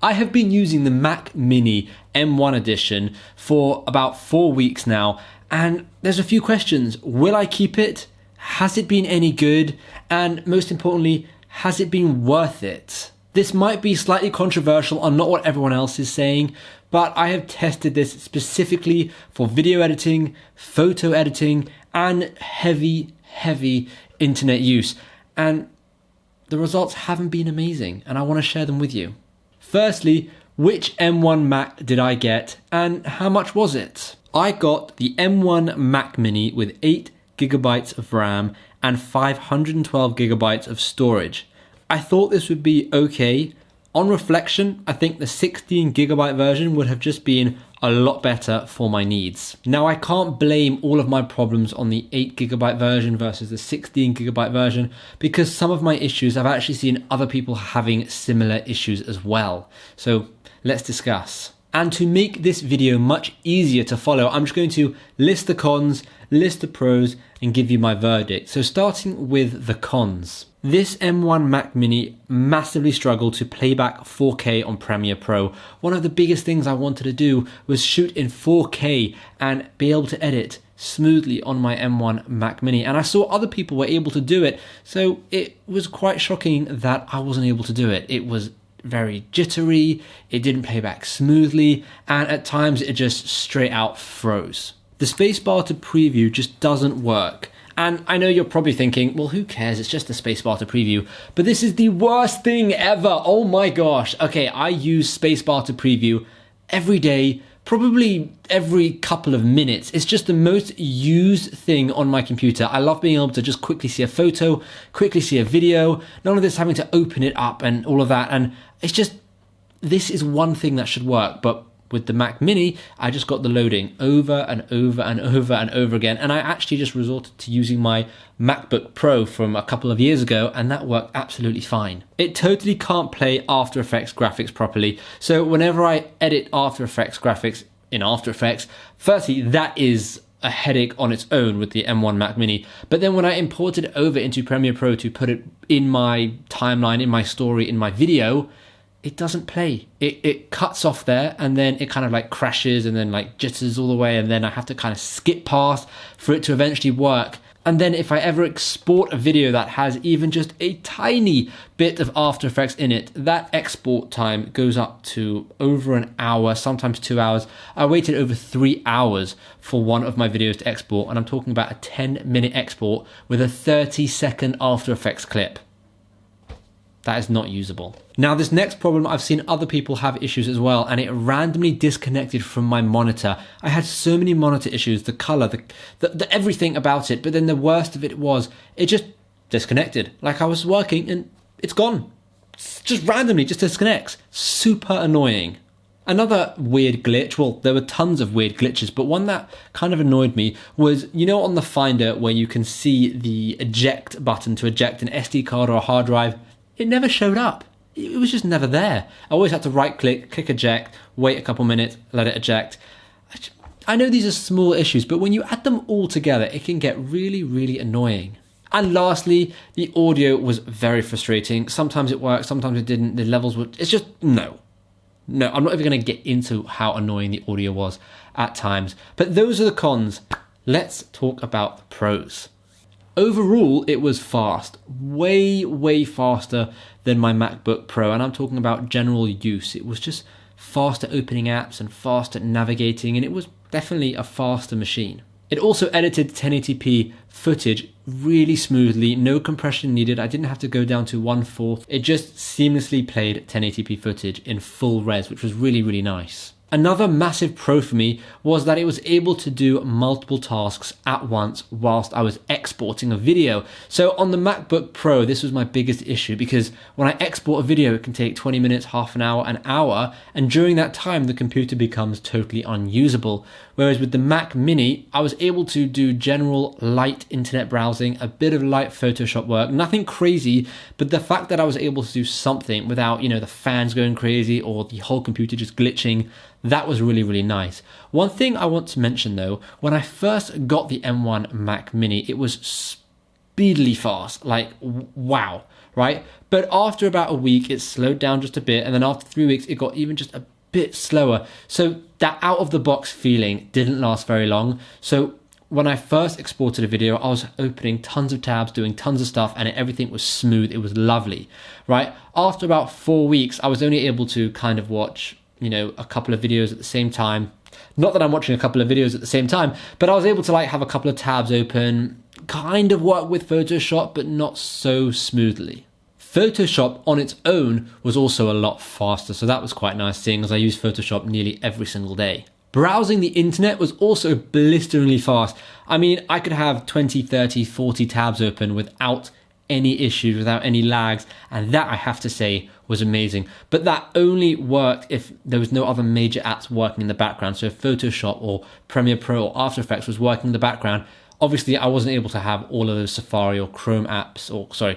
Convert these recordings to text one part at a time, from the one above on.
I have been using the Mac Mini M1 edition for about 4 weeks now, and there's a few questions. Will I keep it? Has it been any good? And most importantly, has it been worth it? This might be slightly controversial on not what everyone else is saying, but I have tested this specifically for video editing, photo editing, and heavy internet use. And the results haven't been amazing, and I want to share them with you. Firstly, which M1 Mac did I get, and how much was it? I got the M1 Mac Mini with 8GB of RAM and 512GB of storage. I thought this would be okay. On reflection, I think the 16GB version would have just been a lot better for my needs. Now, I can't blame all of my problems on the 8GB version versus the 16GB version, because some of my issues I've actually seen other people having similar issues as well. So let's discuss. And to make this video much easier to follow, I'm just going to list the cons, list the pros, and give you my verdict. So starting with the cons. This M1 Mac Mini massively struggled to play back 4K on Premiere Pro. One of the biggest things I wanted to do was shoot in 4K and be able to edit smoothly on my M1 Mac Mini. And I saw other people were able to do it, so it was quite shocking that I wasn't able to do it. It was very jittery, it didn't play back smoothly, and at times it just straight out froze. The spacebar to preview just doesn't work. And I know you're probably thinking, well, who cares? It's just the spacebar to preview. But this is the worst thing ever. Oh my gosh. Okay, I use spacebar to preview every day, probably every couple of minutes. It's just the most used thing on my computer. I love being able to just quickly see a photo, quickly see a video, none of this having to open it up and all of that. And it's just, this is one thing that should work. But with the Mac Mini, I just got the loading over and over and over and over again. And I actually just resorted to using my MacBook Pro from a couple of years ago, and that worked absolutely fine. It totally can't play After Effects graphics properly. So whenever I edit After Effects graphics in After Effects, firstly, that is a headache on its own with the M1 Mac Mini. But then when I imported it over into Premiere Pro to put it in my timeline, in my story, in my video, it doesn't play. It cuts off there, and then it kind of like crashes and then like jitters all the way, and then I have to kind of skip past for it to eventually work. And then if I ever export a video that has even just a tiny bit of After Effects in it, that export time goes up to over an hour, sometimes 2 hours. I waited over 3 hours for one of my videos to export, and I'm talking about a 10-minute export with a 30-second After Effects clip. That is not usable. Now, this next problem, I've seen other people have issues as well, and it randomly disconnected from my monitor. I had so many monitor issues, the color, the everything about it, but then the worst of it was, it just disconnected. Like I was working and it's gone. It's just randomly just disconnects. Super annoying. Another weird glitch, well, there were tons of weird glitches, but one that kind of annoyed me was, you know, on the Finder where you can see the eject button to eject an SD card or a hard drive, it never showed up. It was just never there. I always had to right click, click eject, wait a couple minutes, let it eject. I know these are small issues, but when you add them all together, it can get really annoying. And lastly, the audio was very frustrating. Sometimes it worked, sometimes it didn't. The levels were, it's just, no, I'm not even going to get into how annoying the audio was at times. But those are the cons. Let's talk about the pros. Overall, it was fast, way faster than my MacBook Pro, and I'm talking about general use. It was just faster opening apps and faster navigating, and it was definitely a faster machine. It also edited 1080p footage really smoothly, no compression needed. I didn't have to go down to 1/4. It just seamlessly played 1080p footage in full res, which was really nice. Another massive pro for me was that it was able to do multiple tasks at once whilst I was exporting a video. So on the MacBook Pro, this was my biggest issue, because when I export a video, it can take 20 minutes, half an hour, and during that time, the computer becomes totally unusable. Whereas with the Mac Mini, I was able to do general light internet browsing, a bit of light Photoshop work, nothing crazy, but the fact that I was able to do something without, you know, the fans going crazy or the whole computer just glitching, that was really nice. One thing I want to mention though, when I first got the M1 Mac Mini, it was speedily fast, like wow. right? But after about a week, it slowed down just a bit. And then after 3 weeks, it got even just a bit slower. So that out of the box feeling didn't last very long. So when I first exported a video, I was opening tons of tabs, doing tons of stuff, and everything was smooth. It was lovely, right? After about 4 weeks, I was only able to kind of watch, a couple of videos at the same time. Not that I'm watching a couple of videos at the same time, but I was able to have a couple of tabs open, kind of work with Photoshop, but not so smoothly. Photoshop on its own was also a lot faster, so that was quite nice, seeing as I use Photoshop nearly every single day. Browsing the internet was also blisteringly fast. I mean, I could have 20, 30, 40 tabs open without any issues, without any lags, and that, I have to say, was amazing. But that only worked if there was no other major apps working in the background. So if Photoshop or Premiere Pro or After Effects was working in the background, obviously I wasn't able to have all of those Safari or Chrome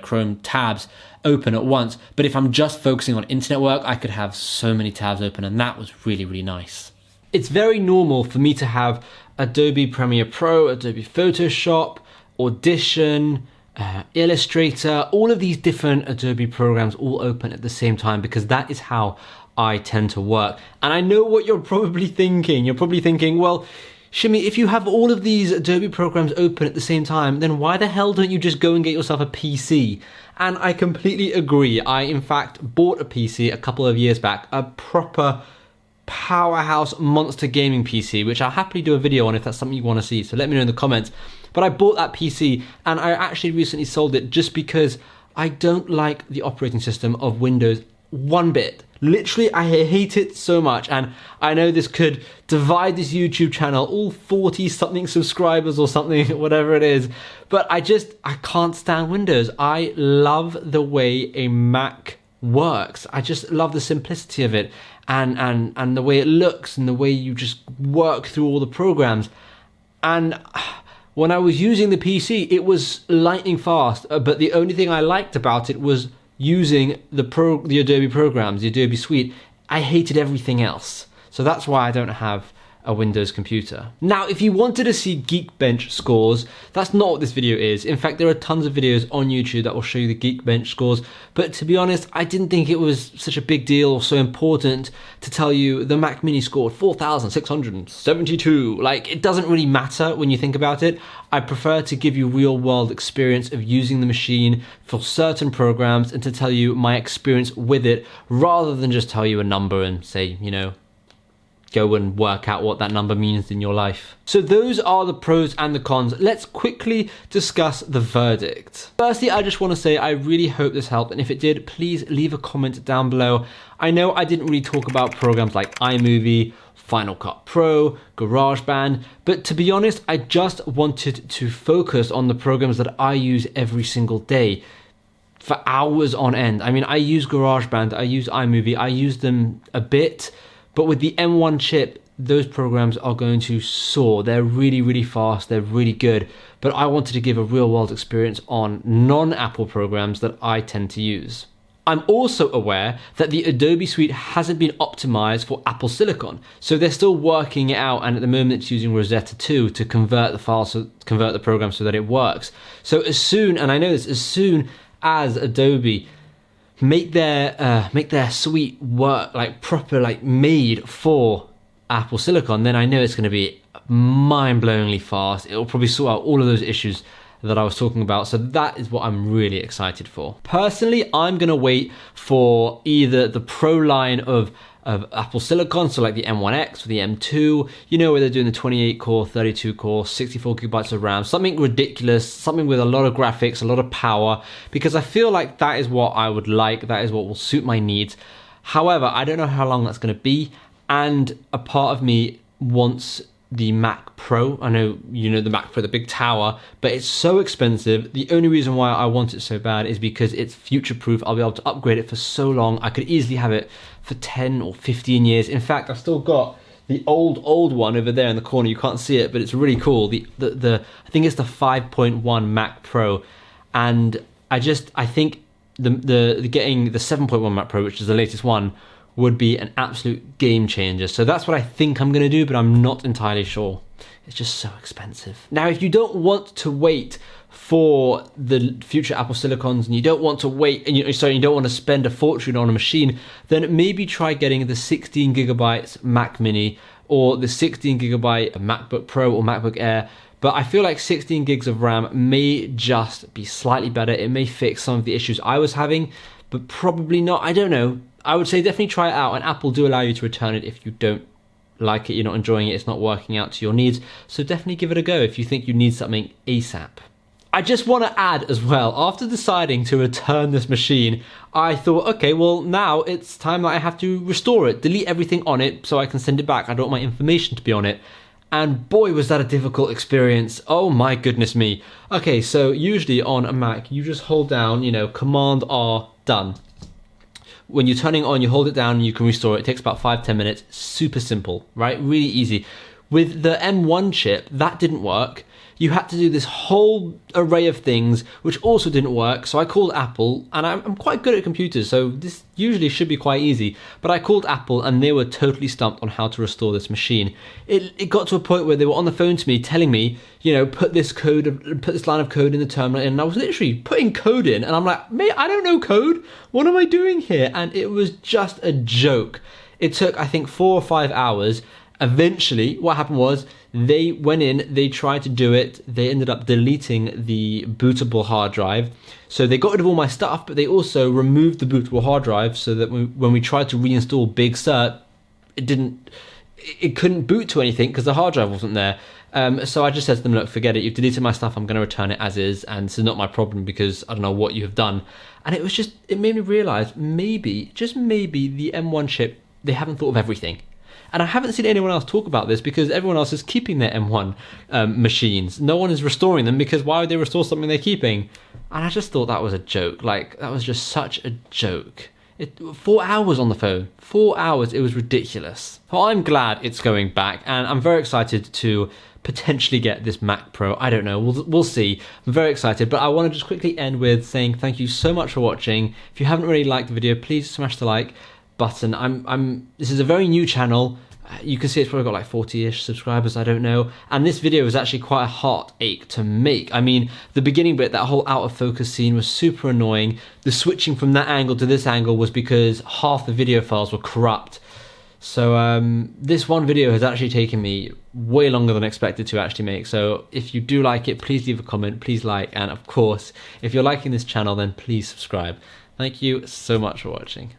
Chrome tabs open at once. But if I'm just focusing on internet work, I could have so many tabs open, and that was really, really nice. It's very normal for me to have Adobe Premiere Pro, Adobe Photoshop, Audition, Illustrator, all of these different Adobe programs all open at the same time, because that is how I tend to work. And I know what you're probably thinking. You're probably thinking, well, Shimmy, if you have all of these Adobe programs open at the same time, then why the hell don't you just go and get yourself a PC? And I completely agree. I, in fact, bought a PC a couple of years back, a proper powerhouse monster gaming PC, which I'll happily do a video on if that's something you want to see, so let me know in the comments. But I bought that PC, and I actually recently sold it just because I don't like the operating system of Windows one bit. Literally, I hate it so much, and I know this could divide this YouTube channel, all 40 something subscribers or something, whatever it is, but I can't stand Windows. I love the way a Mac works. I just love the simplicity of it, and the way it looks, and the way you just work through all the programs. And when I was using the PC, it was lightning fast, but the only thing I liked about it was using the Adobe programs, the Adobe suite. I hated everything else. So that's why I don't have a Windows computer. Now, if you wanted to see Geekbench scores, that's not what this video is. In fact, there are tons of videos on YouTube that will show you the Geekbench scores, but to be honest, I didn't think it was such a big deal or so important to tell you the Mac Mini scored 4,672. Like, it doesn't really matter when you think about it. I prefer to give you real world experience of using the machine for certain programs and to tell you my experience with it, rather than just tell you a number and say, go and work out what that number means in your life. So those are the pros and the cons. Let's quickly discuss the verdict. Firstly, I just want to say I really hope this helped, and if it did, please leave a comment down below. I know I didn't really talk about programs like iMovie, Final Cut Pro, GarageBand, but to be honest, I just wanted to focus on the programs that I use every single day for hours on end. I mean, I use GarageBand, I use iMovie, I use them a bit, but with the M1 chip, those programs are going to soar. They're really, really fast. They're really good. But I wanted to give a real world experience on non-Apple programs that I tend to use. I'm also aware that the Adobe suite hasn't been optimized for Apple Silicon. So they're still working it out. And at the moment it's using Rosetta 2 to convert the files, convert the program so that it works. So as soon as Adobe make their suite work proper, made for Apple Silicon, then I know it's going to be mind-blowingly fast. It'll probably sort out all of those issues that I was talking about. So that is what I'm really excited for. Personally, I'm going to wait for either the Pro line of Apple Silicon, so like the M1X or the M2, where they're doing the 28 core, 32 core, 64 gigabytes of RAM, something ridiculous, something with a lot of graphics, a lot of power, because I feel like that is what I would like, that is what will suit my needs. However, I don't know how long that's going to be, and a part of me wants the Mac Pro. I know the Mac Pro, the big tower, but it's so expensive. The only reason why I want it so bad is because it's future-proof. I'll be able to upgrade it for so long. I could easily have it for 10 or 15 years. In fact, I've still got the old one over there in the corner. You can't see it, but it's really cool. I think it's the 5.1 Mac Pro, and I think the getting the 7.1 Mac Pro, which is the latest one, would be an absolute game changer. So that's what I think I'm going to do, but I'm not entirely sure. It's just so expensive. Now, if you don't want to wait for the future Apple Silicons and you don't want to wait, and you don't want to spend a fortune on a machine, then maybe try getting the 16 gigabytes Mac Mini or the 16 gigabyte MacBook Pro or MacBook Air. But I feel like 16 gigs of RAM may just be slightly better. It may fix some of the issues I was having, but probably not. I don't know. I would say definitely try it out, and Apple do allow you to return it if you don't like it, you're not enjoying it, it's not working out to your needs. So definitely give it a go if you think you need something ASAP. I just want to add as well, after deciding to return this machine, I thought, okay, well now it's time that I have to restore it, delete everything on it so I can send it back. I don't want my information to be on it. And boy, was that a difficult experience. Oh my goodness me. Okay, so usually on a Mac, you just hold down, Command R, done. When you're turning it on, you hold it down and you can restore it. It takes about 5-10 minutes. Super simple, right? Really easy. With the M1 chip, that didn't work. You had to do this whole array of things, which also didn't work. So I called Apple, and I'm quite good at computers, so this usually should be quite easy. But I called Apple, and they were totally stumped on how to restore this machine. It got to a point where they were on the phone to me, telling me, put this line of code in the terminal in. And I was literally putting code in, and I'm like, mate, I don't know code. What am I doing here? And it was just a joke. It took, I think, 4 or 5 hours. Eventually, what happened was they went in, they tried to do it, they ended up deleting the bootable hard drive. So they got rid of all my stuff, but they also removed the bootable hard drive so that when we tried to reinstall Big Sur, it couldn't boot to anything because the hard drive wasn't there. So I just said to them, look, forget it, you've deleted my stuff, I'm going to return it as is, and this is not my problem because I don't know what you have done. And it made me realize maybe, just maybe, the M1 chip, they haven't thought of everything. And I haven't seen anyone else talk about this because everyone else is keeping their M1 machines. No one is restoring them because why would they restore something they're keeping? And I just thought that was a joke. Like, that was just such a joke. 4 hours on the phone. 4 hours. It was ridiculous. Well, I'm glad it's going back, and I'm very excited to potentially get this Mac Pro. I don't know. We'll see. I'm very excited, but I want to just quickly end with saying thank you so much for watching. If you haven't already liked the video, please smash the like button. This is a very new channel. You can see it's probably got like 40-ish subscribers, I don't know. And this video was actually quite a heartache to make. I mean, the beginning bit, that whole out of focus scene was super annoying. The switching from that angle to this angle was because half the video files were corrupt. So this one video has actually taken me way longer than expected to actually make. So if you do like it, please leave a comment, please like, and of course, if you're liking this channel, then please subscribe. Thank you so much for watching.